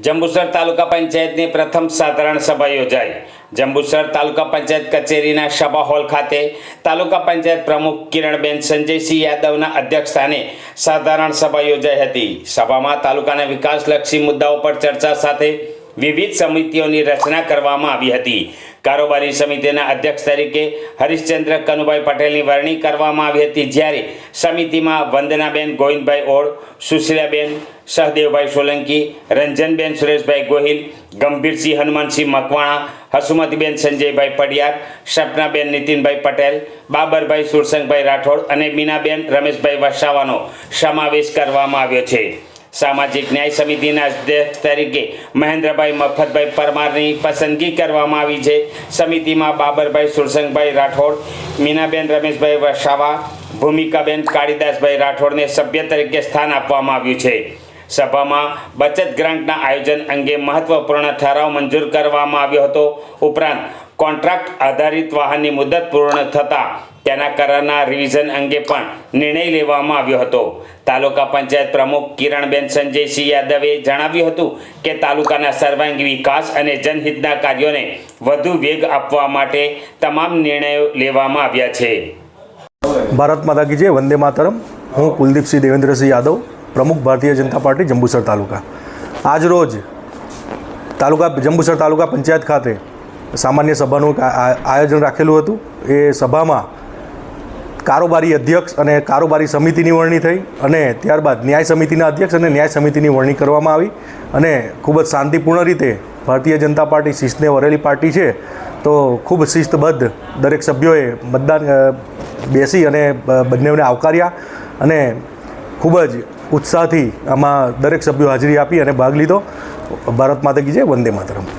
જંબુસર તાલુકા પંચાયતની પ્રથમ સાધારણ સભા યોજાઈ। જંબુસર તાલુકા પંચાયત કચેરીના સભા હોલ ખાતે તાલુકા પંચાયત પ્રમુખ કિરણબેન સંજયસિંહ યાદવના અધ્યક્ષસ્થાને સાધારણ સભા યોજાઈ હતી। સભામાં તાલુકાના વિકાસલક્ષી મુદ્દાઓ પર ચર્ચા સાથે વિવિધ સમિતિઓની રચના કરવામાં આવી હતી। કારોબારી સમિતિના અધ્યક્ષ તરીકે હરીશચંદ્ર કનુભાઈ પટેલની વરણી કરવામાં આવી હતી, જ્યારે સમિતિમાં વંદનાબેન ગોવિંદભાઈ ઓળ, સુશીલાબેન સહદેવભાઈ સોલંકી, રંજનબેન સુરેશભાઈ ગોહિલ, ગંભીરસિંહ હનુમાનસિંહ મકવાણા, હસુમતીબેન સંજયભાઈ પડિયાર, સપનાબેન નીતિનભાઈ પટેલ, બાબરભાઈ સુરસંગભાઈ રાઠોડ અને મીનાબેન રમેશભાઈ વસાવાનો સમાવેશ કરવામાં આવ્યો છે। સામાજિક ન્યાય સમિતિના અધ્યક્ષ તરીકે મહેન્દ્રભાઈ મફતભાઈ પરમારની પસંદગી કરવામાં આવી છે। સમિતિમાં બાબરભાઈ સુરસંગભાઈ રાઠોડ, મીનાબેન રમેશભાઈ વસાવા, ભૂમિકાબેન કાળીદાસભાઈ રાઠોડને સભ્ય તરીકે સ્થાન આપવામાં આવ્યું છે। સભામાં બચત ગ્રાન્ટના આયોજન અંગે મહત્વપૂર્ણ ઠરાવ મંજૂર કરવામાં આવ્યો હતો। ઉપરાંત કોન્ટ્રાક્ટ આધારિત વાહનની મુદત પૂર્ણ થતાં તેના કરારના રિવિઝન અંગે પણ નિર્ણય લેવામાં આવ્યો હતો। તાલુકા પંચાયત પ્રમુખ કિરણબેન સંજયસિંહ યાદવે જણાવ્યું હતું કે તાલુકાના સર્વાંગી વિકાસ અને જનહિતના કાર્યોને વધુ વેગ આપવા માટે તમામ નિર્ણયો લેવામાં આવ્યા છે। ભારત માતા કી જય, વંદે માતરમ। હું કુલદીપસિંહ દેવેન્દ્રસિંહ યાદવ, પ્રમુખ ભારતીય જનતા પાર્ટી જંબુસર તાલુકા। આજ રોજ જંબુસર તાલુકા પંચાયત ખાતે સામાન્ય સભાનું આયોજન રાખેલું હતું। એ સભામાં કારોબારી અધ્યક્ષ અને કારોબારી સમિતિની વરણી થઈ અને ત્યારબાદ ન્યાય સમિતિના અધ્યક્ષ અને ન્યાય સમિતિની વરણી કરવામાં આવી અને ખૂબ જ શાંતિપૂર્ણ રીતે ભારતીય જનતા પાર્ટી શિસ્તને વરેલી પાર્ટી છે, તો ખૂબ શિસ્તબદ્ધ દરેક સભ્યોએ મતદાન બેસી અને બંનેને આવકાર્યા અને ખૂબ જ ઉત્સાહથી આમાં દરેક સભ્યો હાજરી આપી અને ભાગ લીધો। ભારત માતા કી જય, વંદે માતરમ।